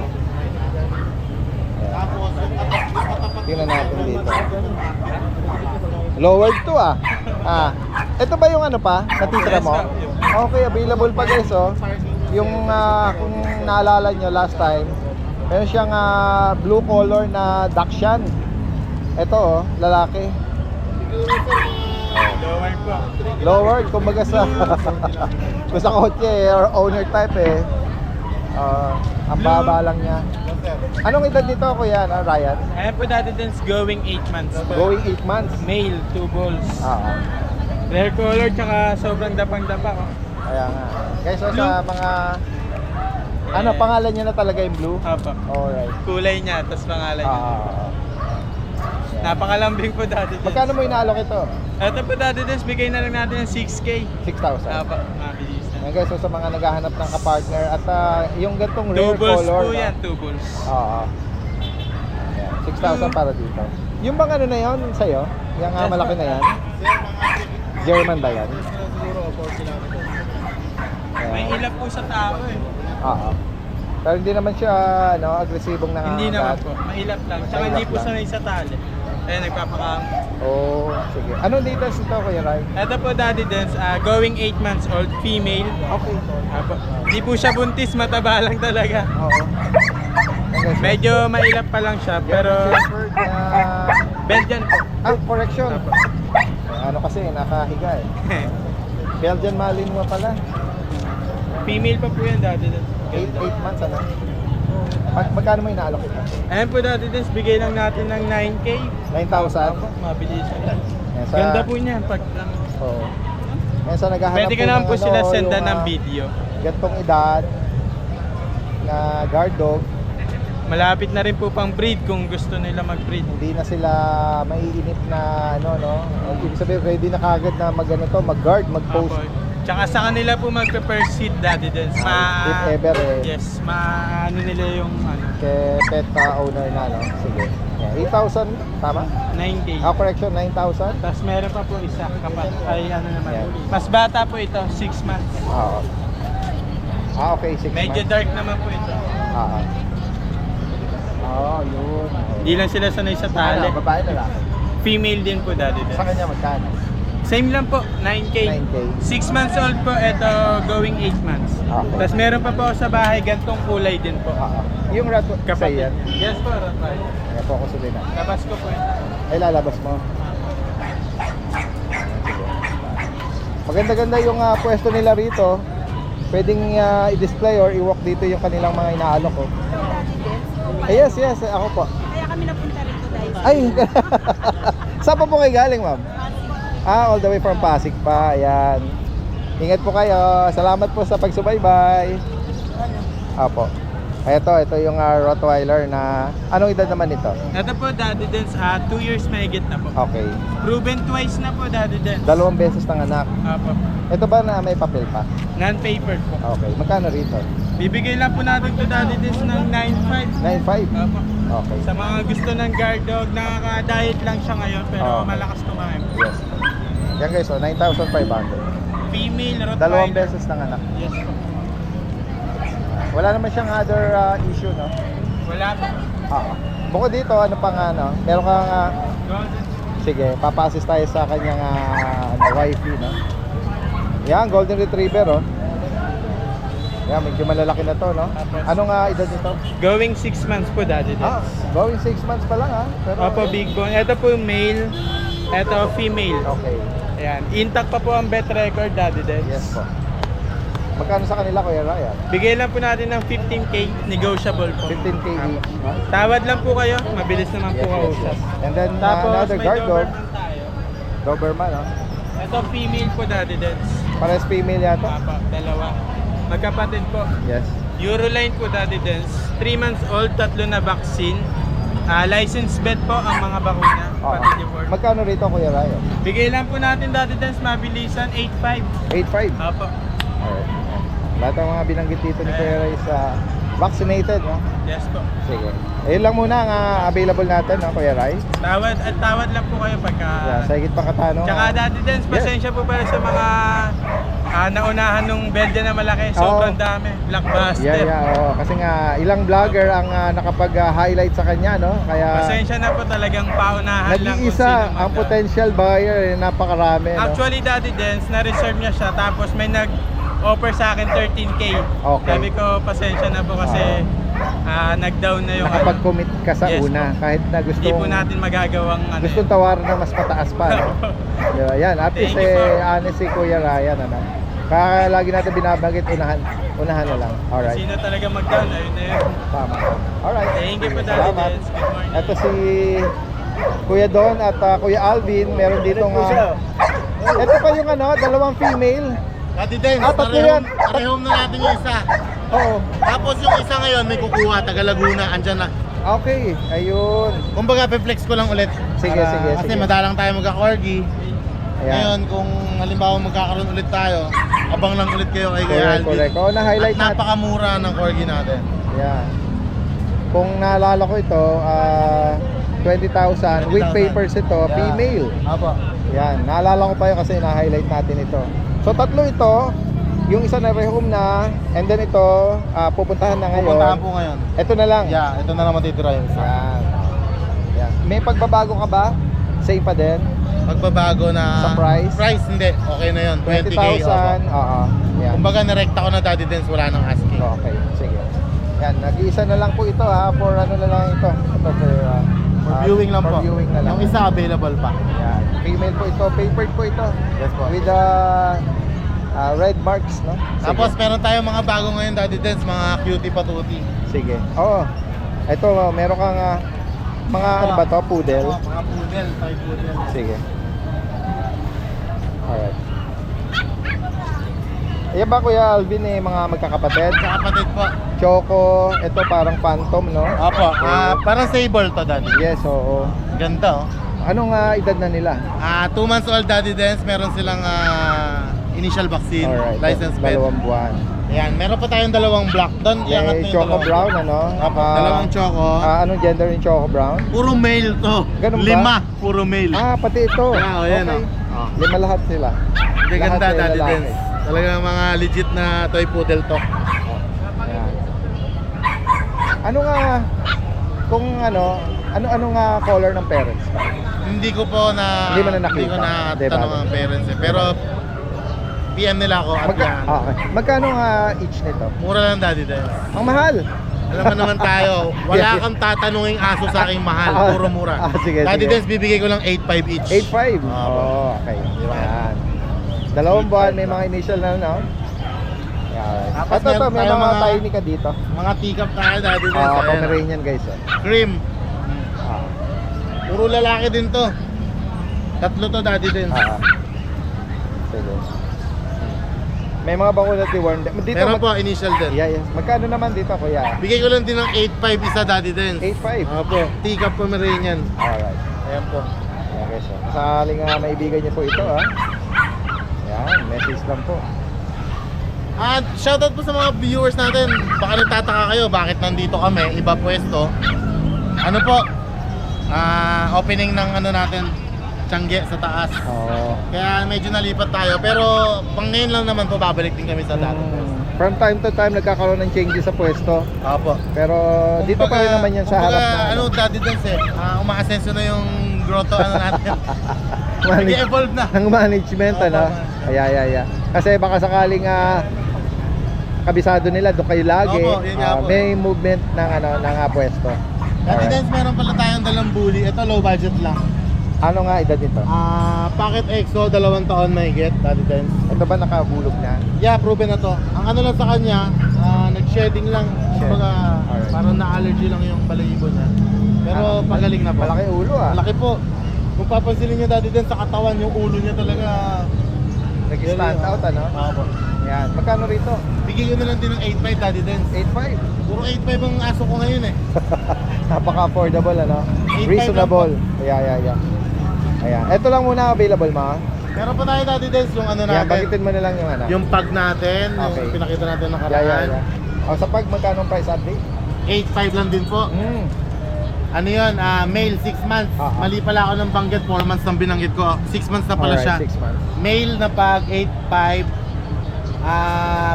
Tingnan natin dito. Lowered to ito ba yung natitira mo? Okay, available pa guys yung kung naalala nyo last time, meron siyang blue color na Dachshund. Ito lalaki. lower po. Lowered, kumbaga sa kung sa kotse or owner type ang baba lang niya. Anong edad nito Kuya Ryan? Ayan po dati din going 8 months po. Going 8 months. Male, 2 balls. Rare Rare color tsaka sobrang dapang-dapa ko. Kaya nga. Guys, sa mga pangalan niya na talaga yung blue? Apa. Alright. Kulay niya, tapos pangalan niya. Napakalambing po dati din. Magkano mo inaalok ito? Ito po dati din, bigay na lang natin ng 6K. 6,000. Apa, mabilis na. Ayan guys, sa mga naghahanap ng kapartner at yung gantong rare Two balls color. po yan, 2 balls. Ayan, 6,000 para dito. Yung bang na yun sa'yo? Yung malaki na yan? German ba yan? May ilap po sa tao eh. Pero hindi naman siya agresibong nangangagat. Hindi naman po, mailap lang. Tsaka hindi po sanay sa tali. Nagpapakam. Sige. Anong details ito Kuya Ray? Ito po daddy dance, going 8 months old, female. Okay. Hindi po siya buntis, mataba lang talaga. Medyo mailap pa lang siya, pero Shepherd na... Belgian po. Correction. Kasi nakahiga eh. Belgian Malinois pala. Female pa po yan dati dance. 8 months magkano mo inaalok ito? Ayan po dati dance, bigay lang natin ng 9K. 9,000? Mabilis siya. Yan Ganda po niya. Yan sa naghahanap Pwede ka naman po sila sendan ng video. Gantong edad na guard dog. Malapit na rin po pang breed kung gusto nila mag-breed. Hindi na sila maiinip na ibig sabihin ready na kagad na mag-guard, mag-post. Tsaka sa kanila po magpe-first seed dati din. If ever Yes, nila yung kay pet owner na sige. Yeah, 8,000 tama? 9K. Correction 9,000. Tapos meron pa po isa kapat. Naman. Yeah. Mas bata po ito, 6 months. Okay, 6 months. Medyo dark naman po ito. Yun. Hindi lang sila sanay sa tali. Babae na lang. Female din po Daddy Dens. Sa kanya magkano? Same lang po, 9K. 9K. 6 months old po, ito going 8 months. Okay. Tapos meron pa po ako sa bahay, gantong kulay din po. Yung rat sa Kapatid. yan. Yes po, Rafael. Kaya po ako sulit na. Labas ko po yun. Ay, lalabas mo. Maganda-ganda yung pwesto nila rito. Pwedeng i-display or i-walk dito yung kanilang mga inaalok ko. Yes, ako po. Kaya kami napunta rito dahil Ay, saan pa po kayo galing, ma'am? All the way from Pasig pa. Ayan. Ingat po kayo. Salamat po sa pagsubaybay. Apo. Ito yung Rottweiler na anong edad naman ito? Ito po, Daddy Dens, 2 years mahigit na po. Okay. Proven twice na po, Daddy Dens. 2 beses ng anak. Apo. Ito ba na may papel pa? Non-papered po. Okay. Magkano rito? Bibigay lang po natin to Daddy Dens ng 9.5. 9.5. Apo. Okay. Sa mga gusto ng guard dog, nakaka-diet lang siya ngayon pero Okay. malakas kumain. Yes. Yan guys, 9,500. Female, Rottweiler. 2 beses ng anak. Yes po. Wala naman siyang other issue, no? Wala po. Bukod dito, ano pang meron kang Golden. sige, papa-assist tayo sa kanyang wifey, no? Yan, golden retriever, oh. Yan, medyo malalaki na to, no? Anong edad nito? Going 6 months po, Daddy Dens. Going 6 months pa lang, Pero, Opo, big bone. Ito po yung male. Ito female. Okay. Ayan. Intact pa po ang vet record, Daddy Dens. Yes po. Magkano sa kanila, Kuya Ryan? Bigay lang po natin ng 15K, negotiable po. 15K each, no? Tawad lang po kayo, mabilis naman po kausap. And then, Tapos another may guard dog, Doberman tayo. Doberman, no? Ito female po, Daddy Dens. Pares female yata? Papa, dalawa. Magkapatid po. Yes. Euroline po, Daddy Dens. 3 months old, 3 na vaccine. Licensed vet po ang mga bakuna. Pati deworm. Magkano rito, Kuya Ryan? Bigay lang po natin, Daddy Dens, mabilisan, 8.5. 8.5. Opo. Alright. Lahat ng mga binanggit dito ni Kuya Ray is vaccinated, no? Yes po. Sige. Ayun lang muna ang available natin, no, Kuya Ray? Tawad lang po kayo pagka... Yeah, sa higit pang katanong. Tsaka Daddy Dens, pasensya po pala sa mga naunahan nung Belgian na malaki. Sobrang dami. Blockbuster. Oo. Kasi nga, ilang vlogger ang nakapag-highlight sa kanya, no? Kaya Pasensya na po talagang paunahan lang kung nag-iisa sino ang mag- potential buyer, napakarami, no? Actually, Daddy Dens, na-reserve niya siya. Tapos may nag-offer sa akin 13K. Okay. Sabi ko, pasensya na po kasi nag-down na yung Nakapag-commit ka sa Yes, una, kahit na Hindi po natin magagawang gustong tawaran na mas mataas pa, no? Diba? Yan, at least Thank you po. honest si Kuya Ryan, ano? Kaya lagi natin binabanggit, unahan na lang. Alright. Sino talaga mag-down, ayun na yun. Tama. Alright. Thank you po, Daddy Salamat. Dens. Good morning. Ito si Kuya Don at Kuya Alvin. Meron ditong ito pa yung dalawang female. Daddy Dens, Tatlo yan. parehom na natin yung isa. Oo. Tapos yung isa ngayon may kukuha, taga Laguna, andyan na. Okay. Ayun. Kumbaga, pe-flex ko lang ulit. Sige, sige, Kasi sige. madalang tayo magka-corgi. Ayan. Ngayon, kung halimbawa magkakaroon ulit tayo, abang lang ulit kayo kay Kuya Correct, Alvin. correct. Oo, na-highlight At natin. napakamura ng corgi natin. Yan. Kung naalala ko ito, 20,000. With 20,000. papers ito, Yeah. female. Apo. Yan. Naalala ko pa yun kasi na-highlight natin ito. So, tatlo ito. Yung isa na rehome na. And then ito, pupuntahan na ngayon. Pupuntahan po ngayon. Ito na lang. Yeah, ito na lang matitira yung isa. Yan. Yan. May pagbabago ka ba? Same pa din? Magbabago na... Sa price? Price, hindi. Okay na yun. 20K. 20,000. Oo. Yan. Kumbaga, narekta ko na Daddy Dens, wala nang asking. Okay. Sige. Yan. Nag-iisa na lang po ito for ano na lang ito. Ito For viewing lang for po. viewing na lang. Yung isa available pa. Yan. Female po ito. Papered po ito. Yes po. With red marks, no? Sige. Tapos meron tayong mga bago ngayon Daddy Dens, mga cutie patuti. Sige. Oo. Ito, meron kang mga ano ba to? Poodle? Oo, mga poodle, Thai poodle. Sige. Alright. Ayan ba Kuya Alvin mga magkakapatid? Kapatid po. Choco, ito parang phantom, no? Opo, parang sable to Daddy. Yes, oo. Ganda oh. Anong edad na nila? 2 months old Daddy Dens, meron silang initial vaccine, Alright. license pet. 2 buwan. Ayan, meron pa tayong dalawang black. Doon, iangat May mo yung Choco dalawang. Brown, ano? Opo, dalawang choco. Anong gender yung Choco Brown? Puro male to. Ganun ba? 5, puro male. Pati ito. Yeah, yan, Okay. oh. 5 lahat sila. Hindi Lahat ganda ay Daddy lalaki. Dens. Talagang mga legit na toy poodle to. Ayan. Ano nga, kung ano nga color ng parents? Hindi ko po na Hindi mo na nakita. Hindi ko na Diba? tanong ang parents eh. Pero PM nila ako at yan. Okay. Magkano nga each nito? Mura lang daddy din. Ang mahal. Alam mo naman tayo, wala kang tatanunging aso sa aking mahal, puro mura. Sige, Daddy sige. Dens, bibigay ko lang 8.5 each. 8.5? Ah, Oh, okay. Diba? Yan. 2 buwan, may mga initial na, no? Yan. Tapos Ito, meron may tayo mga mga- tiny ka dito. Mga teacup tayo, Daddy Dens. Ah, ayan. Pomeranian guys. Oh. Cream. Ah, Puro lalaki din to. Tatlo to, Daddy Dens. ah. Sige. May mga bakulat ni Warren. Dito, Meron po, initial din. Yeah, yes. Magkano naman dito, kuya? Bigay ko lang din ng 8.5 isa, Daddy Dens. 8.5? Opo, teacup Pomeranian. Alright. Ayan po. Okay, so. Sakaling maibigan niyo po ito, ha? Yan, message lang po. At shoutout po sa mga viewers natin. Baka nagtataka kayo bakit nandito kami, iba pwesto. Ano po? Opening ng ano natin, Tiangge sa taas. Oo. Kaya medyo nalipat tayo. Pero pang ngayon lang naman po, babalik din kami sa dati. From time to time, nagkakaroon ng changes sa pwesto. Opo. Pero dito pa rin naman yan sa harap na ano, Daddy Dens eh. Umaasenso na yung grotto ano natin. Nag-evolve na. ng management, ano? Yeah. Kasi baka sakaling kabisado nila, doon kayo lagi. Opo, yun nga po. May movement ng pwesto. Daddy Alright. Dens, meron pala tayong dalang bully. Ito low budget lang. Ano nga edad nito? Pocket EXO, 2 taon may get, Daddy Dens. Ito ba nakabulog na? Yeah, proven na to. Ang ano lang sa kanya, nag-shedding lang. Kumbaga, Alright. parang na-allergy lang yung balayibo niya. Pero pagaling na po. Malaki ulo, ah. Malaki po. Kung papansinin niyo, Daddy Dens, sa katawan, yung ulo niya talaga. Nag-stand out, ano? Opo. Yan. Magkano rito? Bigyan ko na lang din ng 8.5, Daddy Dens. 8.5. Puro 8.5 ang aso ko ngayon eh. Napaka-affordable, ano? 8.5 Reasonable. Yeah. Ayan. Ito lang muna available, ma. Meron pa tayo, Daddy Dens, yung ano Yan, natin. bagitin mo na lang yung ano. Yung pag natin, Okay. yung pinakita natin nakaraan. Yeah. O, sa pag, magkano ang price update? 8.5 lang din po. Ano yun, male 6 months. Mali pala ako ng banggit, 4 months nang binanggit ko. 6 months na pala siya. 6 months. Male na pag 8.5.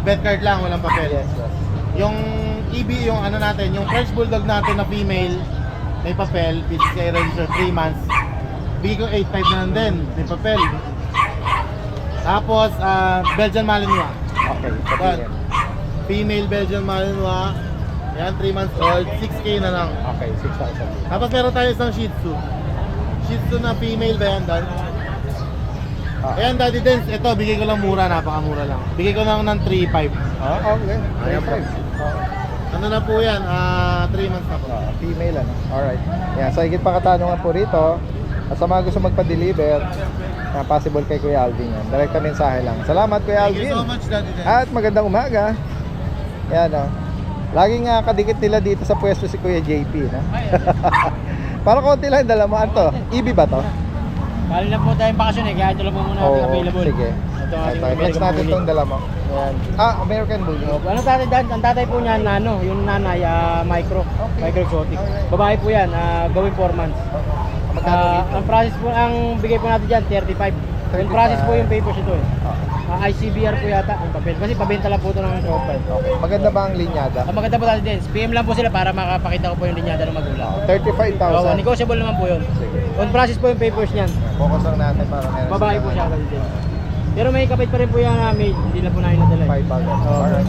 Bed card lang, walang papel. Yes. Yung EB, yung ano natin, yung French Bulldog natin na female, may papel, PCCI register 3 months. Bigay ko 8.5 na lang din, may papel. Tapos, Belgian Malinois. Okay, Yan. sabihin. Female Belgian Malinois. Yan, 3 months old, 6K na lang. Okay, 6,000. Tapos meron tayo isang Shih Tzu. Shih Tzu na female ba yan, Dan? Ayan, Daddy Dens, ito, bigay ko lang mura, napakamura lang. Bigay ko lang ng 3.5. Okay. Ayan po. Ano na po yan? 3 months na po. Female, ano? Alright. Yan, so higit pa katanungan po rito. At sa mga gusto magpa-deliver, possible kay Kuya Alvin yan. Direkta mensahe lang. Salamat, Kuya Thank you Alvin. so much, Daddy Dens. At magandang umaga. Yan, o. Laging kadikit nila dito sa pwesto si Kuya JP, no? Para konti lang, dala mo. Ano to? EB ba to? Bali na po tayong bakasyon eh, kaya ito lang po muna natin available. Sige. Ito ang ating Flex American natin Bully. tong dala mo. Yan. American Bully. Ano tatay Dan? Ang tatay po niyan na ano, yung nanay micro exotic. Babae po 'yan, gawin 4 months. Magkano dito? Ang process po ang bigay po natin diyan 35. Yung process po yung papers ito eh. ICBR po yata ang papel. Kasi pabenta lang po ito ng shopper. Okay. Maganda ba ang linyada? Ang maganda po natin din, PM lang po sila para makapakita ko po yung linyada ng magulang. 35,000. Negotiable naman po yun. Sige. On process po yung papers niyan. Focus lang natin para meron. Babae po siya din. Pero may kapit pa rin po yung maid, hindi na po namin nadala. 5,000. Alright.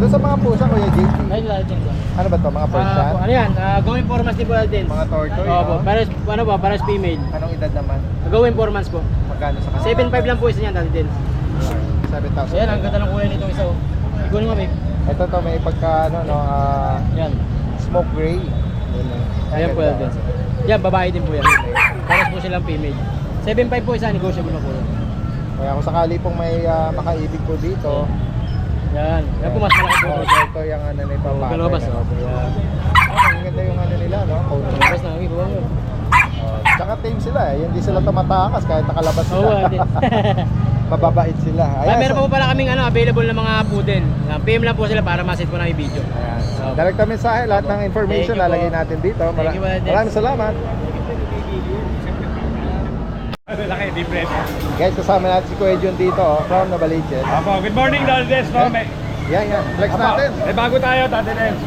Doon sa mga pusa, Kuya JP. Ayun natin po. Ano ba to? Mga Persian? Ano yan? Gawin 4 months din po natin. Mga tortoise, Opo, no? pares, ano ba, pares female. Anong edad naman? Gawin 4 months po. Magkano sa kanila? 7.5 lang po isa niyan dati din. 7,000. Ayan, ang ganda ng kulay nitong isa. Igunin mo, babe. Ito to, may pagka, Yan. smoke gray. Yun, eh. Ayan po yan. Ganda. Yan, babae din po yan. Pares po silang female. 7.5 po isa, negotiable na po yun. Kaya kung sakali pong may makaibig po dito, Yan. Yan po mas malaki po. ito yung ano na ipapatay. Kalabas, ano. Yan. Ang ganda yung ano nila, no? Coat. Kalabas na, okay, buwan yun. Tsaka tame sila eh. Hindi sila tumatakas kahit nakalabas Oo, sila. din. Mababait sila. Meron pa po pala kaming available na mga poodle. PM lang po sila para ma-set po namin video. Ayan. Direkta mensahe, lahat ng information Thank you po. lalagay natin dito. Thank you, Brother. Maraming salamat. Laki, different. Guys, kasama natin si Kuya Jun dito, from Novaliches. Apo, good morning, Daddy Dens. No? Yan. Flex natin. Bago tayo, Daddy Dens.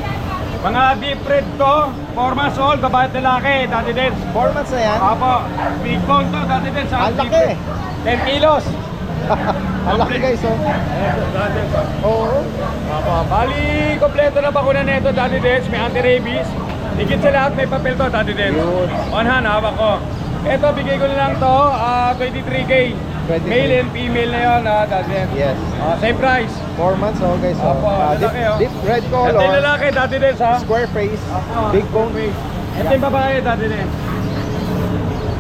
Mga deep red to, 4 months old, babae at lalaki, Daddy Dens. 4 months na yan. Apo, big bone to, Daddy Dens. Ang laki. 10 kilos. Ang laki guys, oh. Daddy Dens. Oo. Apo, bali, kompleto na bakuna nito, Daddy Dens. May anti-rabies. Higit sa lahat, may papel to, Daddy Dens. Yun. On hand, hawak ko. Ito, bigay ko na lang to, 23K. 23. Male and female na yun, Daddy Dens. Yes. Same price. 4 months, oh guys, oh. Apo, lalaki, oh. Deep red Ito yung color, lalaki, Daddy Dens, ha? square face, Apo. big bone. Ito yung babae, Daddy Dens.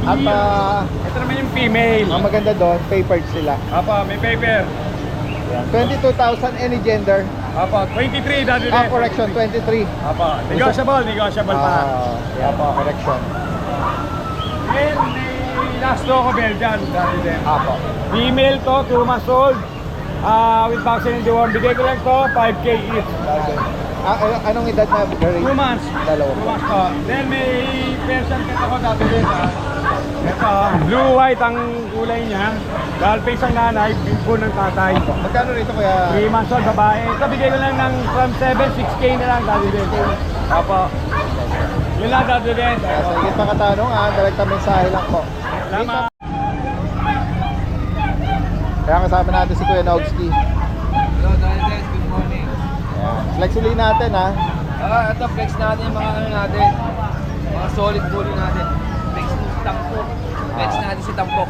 At Ito naman yung female. ang maganda doon, papered sila. Apa, may paper. Yan. 22,000 any gender. Apa, 23, Daddy Dens. Correction, 23. Apa, negotiable pa. Yan, correction. And may last to ako, Belgian, Daddy Dens. Apo. Female to, 2 months old. With vaccine and deworm. Bigay ko lang to, 5K each. Anong edad na? 2 months. Dalawa. 2 months to. Then may Persian cat ako, Daddy Dens. Ito, blue-white ang kulay niya. Dahil face ang nanay, pink po ng tatay. Magkano rito kaya? 3 months old, babae. Ito, bigay ko lang ng from 7, 6K na lang, Daddy Dens. Apo. Yun lang, Daddy Dens. Sa higit pa katanungan, direkta mensahe lang po. Salamat. Kaya kasama natin si Kuya Nogski. Hello, Daddy Dens. Good morning. Yan. Flex ulit natin ha. Ito, flex natin yung mga ano natin. Mga solid bully natin. Flex mo si Tampok. Flex natin si Tampok.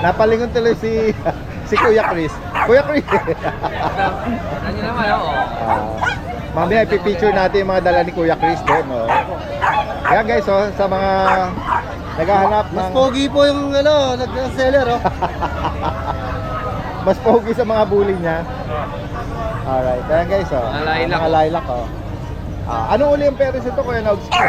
Napalingon tuloy si Kuya Chris. Kuya Chris! Ano naman, oo. Mamaya ipipicture natin yung mga dala ni Kuya Chris doon. Oh. Kaya guys, oh, sa mga naghahanap ng... Mas pogi po yung ano, nag-seller, oh. Mas pogi sa mga bully niya. Alright, kaya guys, oh. Mga lilac. Mga lilac, oh. Ano uli yung peris ito, Kuya Nogski?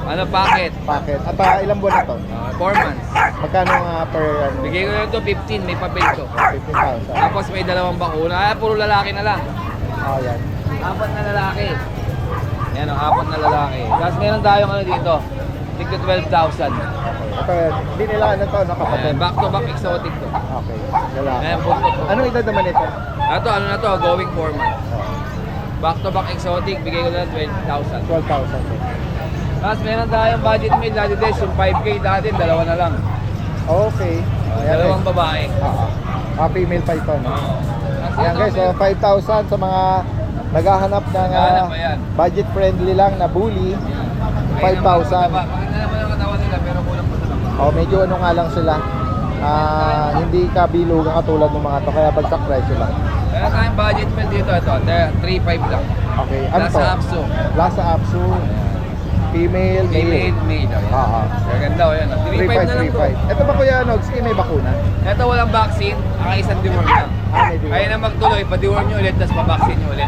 Ano, packet? Packet. At ilang buwan na to? 4 months. Magkano nga per ano? Bigay ko lang ito 15, may papel to. 15,000. Tapos may 2 bakuna. Puro lalaki na lang. Oh, yan. 4 na lalaki. Yan o, 4 na lalaki. Tapos meron tayong ano dito. Tigto 12,000. Ito, hindi nila ano to, nakapatid. Back to back exotic to. Okay, lalaki. Ayan, buntot to. Anong edad naman ito? Ito, ano na to, going 4 months. Back to back exotic, bigay ko na 20,000. 12,000. Tapos meron tayong budget meal dati din, yung 5K dati, 2 na lang. Okay. Ayan, Dalawang guys. babae. Female pa ito, no? Tapos Ayan ito, guys, so 5,000 sa mga naghahanap ng Naghahanap pa yan. budget friendly lang na bully. 5,000. Maganda naman ang katawan nila, pero kulang pa sa lakas. Oh, medyo ano nga lang sila. Hindi kabilugan katulad ng mga to, kaya bagsak presyo lang. Meron tayong budget meal dito, ito, 3.5 lang. Okay, ano to? Lasa Apso. Lasa Apsu. Female, Female, male. Gaganda o yan. 3.5 na lang to. 3.5. Ito ba Kuya Nogski, may bakuna? Ito walang vaccine, isang deworm lang. May deworm. Kaya na magtuloy, pa-deworm nyo ulit, tapos pa-vaccine nyo ulit.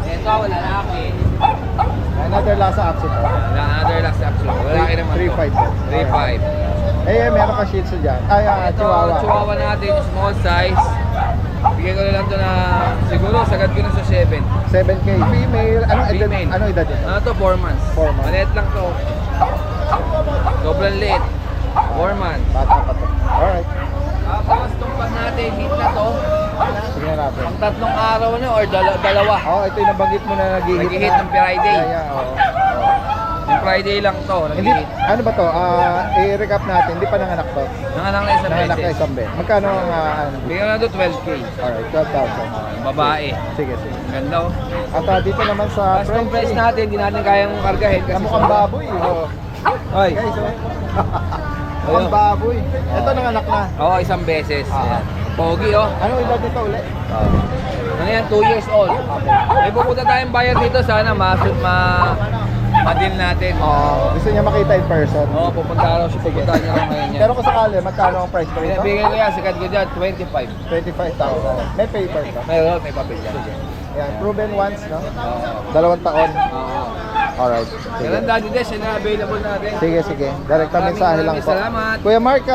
Ito, wala na ako eh. Another Lasa Apsu to. Wala, another last Apso. Wala naman to. 3.5. 3.5. Meron ka Shih Tzu dyan. Ito, Chihuahua. Chihuahua natin, small size. Bigay ko na lang to na, siguro, sagad ko na sa 7. 7K. Female. Anong edad? Female. Anong edad ito? Ano to, 4 months. 4 months. Maliit lang to. Sobrang liit. 4 months. Bata pa to. Alright. Tapos tumpas natin, hit na to. Sige natin. Ang 3 araw na or dalawa. Ito yung nabanggit mo na nag-hit Nag-hit ng Friday. Oo. Yung Friday lang to, Hindi, nag-hit. ano ba to? I-recap natin. Hindi pa nanganak to. Nanganak na isang Nanganak na beses. isang beses. Magkano ang Bigyan ko na to 12K. Alright, 12,000. Yung babae. Sige, sige. Ganda oh. At dito naman sa Tapos itong price natin, hindi natin kayang kargahin kasi mukhang baboy. Oh. Ay, Guys, mukhang baboy. Ito nanganak na. oo, isang beses. Ayan. Pogi oh. Anong edad dito ulit? Ano yan, 2 years old. May pupunta tayong buyer dito, sana ma-deal natin. Gusto niya makita in person. Oo, pupunta raw siya, pupunta niya raw ngayon yan. Pero kung sakali, magkano ang price ko rito? Bigyan ko yan, sikat ko dyan, 25. 25,000. May paper ka? Meron, may papel yan. Yan, proven once, no? 2 taon. Oo. Alright. Kailan Sige, dati din, siya na available natin. sige. sige. Direkta mensahe lang po. Salamat. Kuya Mark,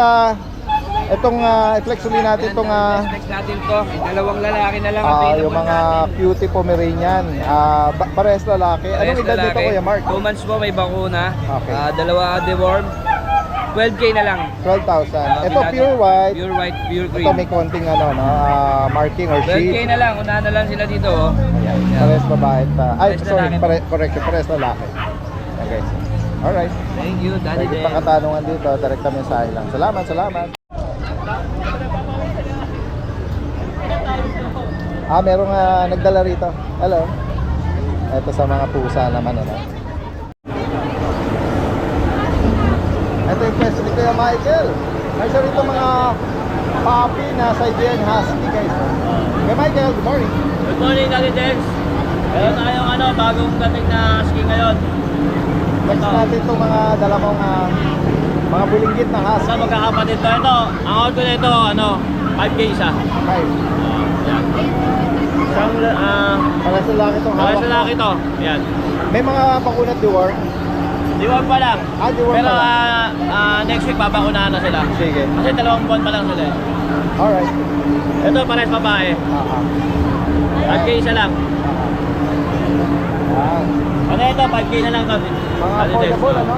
itong i-flex ulit natin itong Next natin to, may 2 lalaki na lang available yung mga natin. cutie Pomeranian. Parehas lalaki. Anong edad nito, Kuya Mark? 2 months po, may bakuna. Okay. 2 deworm. 12K na lang. 12,000. Ito pure white. Pure white, pure Ito green. may konting ano, no, marking or 12K sheet. na lang, unahan na lang sila dito. Oh. Ayan, pares babae. Ay, Pares sorry, lalaki. correction, pares lalaki. Okay. Alright. Thank you, Daddy May Den. pang katanungan dito, direkta mensahe lang. Salamat, salamat. Merong nagdala rito. Hello. Ito sa mga pusa naman, ano. Ito yung pwesto ni Kuya Michael. May siya rito mga puppy na Siberian Husky, guys. Kuya Michael, good morning. Good morning, Daddy Den. Meron tayong bagong dating na husky ngayon. Next natin itong mga dalawang mga bulinggit na Sa husky. magkakapatid to. Ito, ang auto na ito, 5K isa. Five. Yan. Isang, Para sa laki itong para hawak. sa laki to. Yan. May mga bakunat deworm. Diwan pa lang. Deworm Pero pa lang. next week babakunahan na sila. Sige. Kasi 2 buwan pa lang sila. Alright. Ito pares babae. 5K isa lang. Yan. Ano ito? 5K na lang to. Mga Daddy Den. affordable, ano?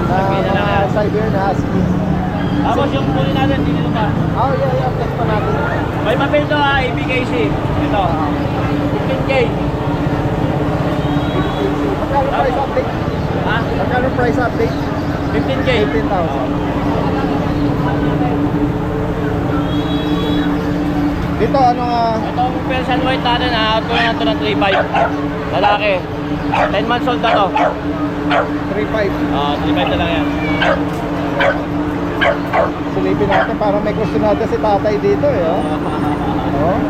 Na Okay na lang mga yan. Siberian Husky. Tapos yung puli natin, dito pa. Oh, yeah, flex pa natin. May papel to ABKC. Ito. 15K. Magkano price update? Ha? Magkano price update? 15K. 18,000. Dito, ano nga? Itong Persian white natin, ito na ito ng 3.5. Lalaki. 10 months old na to. 3.5. 3.5 na lang yan. Silipin natin, parang may gusto natin si tatay dito, eh. Oh.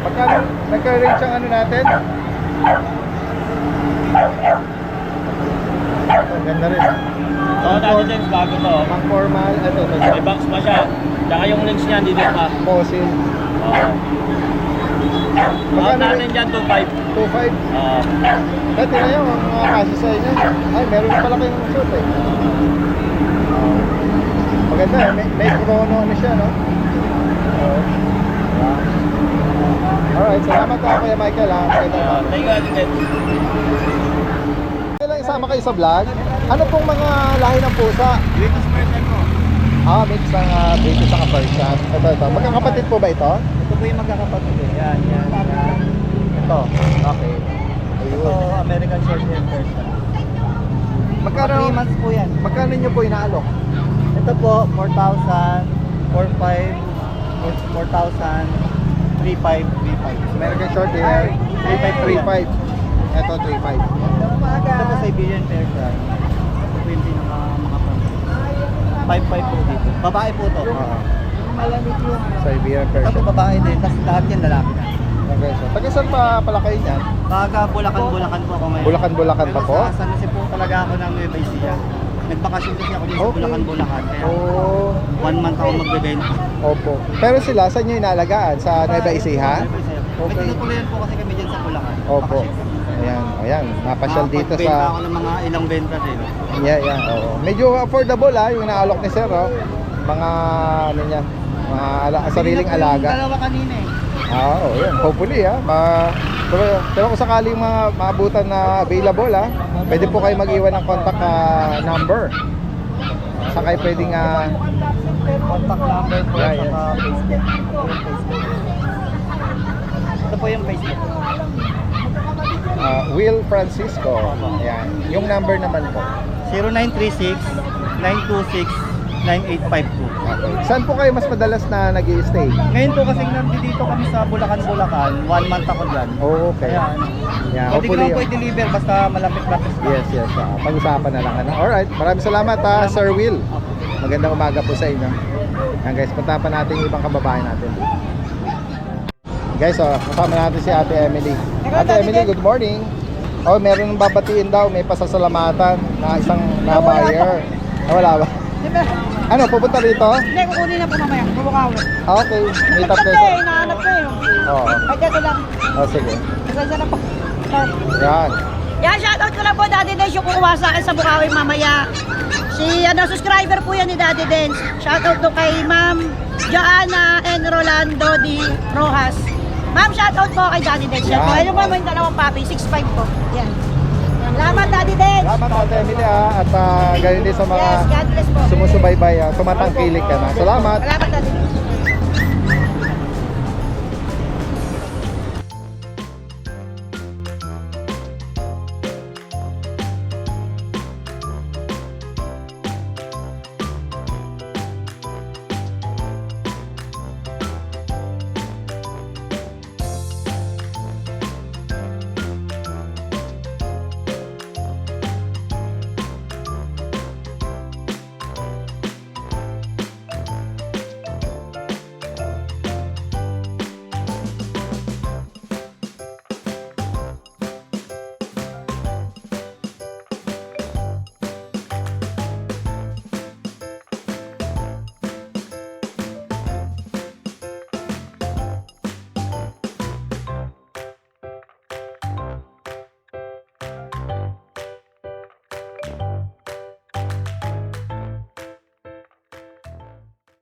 Magkano? Nagka-range ang ano natin? Ang ganda rin. So, dati din, bago to. Pang formal, ito. May box pa siya. Tsaka yung links niya, dito pa. Fossil. Magkano natin dyan, 2.5. 2.5. Dati na yun, ang mga kasi sa inyo. Ay, meron pala kayo ng suit, eh. Maganda, eh. May chrono ano siya, no? Alright, salamat ako Kuya Michael, ha? Maganda. Thank you, Ate Ted. Kailan isama kayo sa vlog? Ano pong mga lahi ng pusa? British Persian ko. Mix ng British sa Persian. Ito. Magkakapatid po ba ito? Ito po yung magkakapatid eh. Yan. Ito. Okay. Ito, American Shorthair Persian. Magkano, 3 months po yan. magkano nyo po inaalok? Ito po, 4,000, 4,500, 4,000, 3,500, 3,500. American short hair. 3.5. Ito 3.5. Ito po Siberian Persian. Ito po yung pinaka mga pang. 5,500 po dito. Babae po to. Siberian Ito Persian. po babae din, tapos lahat yan lalaki na. Okay, so taga saan pa pala kayo niyan? Baga Bulacan po ako ngayon. Bulacan pa Pero po? sa San Jose po talaga ako ng Nueva Ecija. Nagbakasyon kasi ako dito sa Okay. Bulacan. Kaya Oh, 1 month ako magbebenta. opo. Pero sila, saan nyo inaalagaan? Sa Nueva Ecija? May Okay. tinutuloyan po kasi kami dyan sa Bulacan. Opo. Bakasyon. Ayan. Napasyal dito Makapagbenta sa... ako ng mga ilang benta din. Yeah. Oo. Medyo affordable yung inaalok ni Sir, oh. Mga, ano niya, mga sariling Bili na po yung alaga. dalawa kanina eh. Oo, yan. Hopefully, pero kung sakaling maabutan na available, pwede po kayo mag-iwan ng contact number. Saka kayo pwedeng, Contact number po Yeah, at yeah. saka Facebook. Ito po yung Facebook. Will Francisco. Ayan. Yung number naman po. 0936-926-9852. Okay. Saan po kayo mas madalas na nag-i-stay? Ngayon po kasi nandito kami sa Bulacan. 1 month ako dyan. Oh, okay. Kaya Yeah, pwede ko hopefully. naman po i-deliver basta malapit-lapit lang. Yes. Pag-usapan na lang. Alright. Maraming salamat, Sir Will. Magandang umaga po sa inyo. Yan guys, punta pa natin yung ibang kababayan natin. Guys, kasama natin si Ate Emily. Ate Emily, good morning. Oh, meron ng babatiin daw, may pasasalamatan na isang na-buyer. Wala ba? Ano, pupunta rito? Hindi, kukunin na po mamaya. Bubukawin. Okay, meet up Ito kayo. eh, hinahanap ko eh. Oo. Ay, dito lang. Sige. Pasensya na po. Yan. Yan, shoutout ko lang po, Daddy Dens, yung kukuha sa akin sa Bukawi mamaya. Si, subscriber po yan ni Daddy Dens. Shoutout to kay Ma'am Joanna and Rolando Di Rojas. Ma'am, shoutout po kay Daddy Dens. Yan po. Yan. Ayun po, may dalawang papi, 6'5 po. Yan. Salamat, Daddy Dens. Salamat Ate Emily at ganyan din sa mga Yes, God bless po. sumusubaybay, tumatangkilik ka na. Salamat. Salamat, Daddy Dens.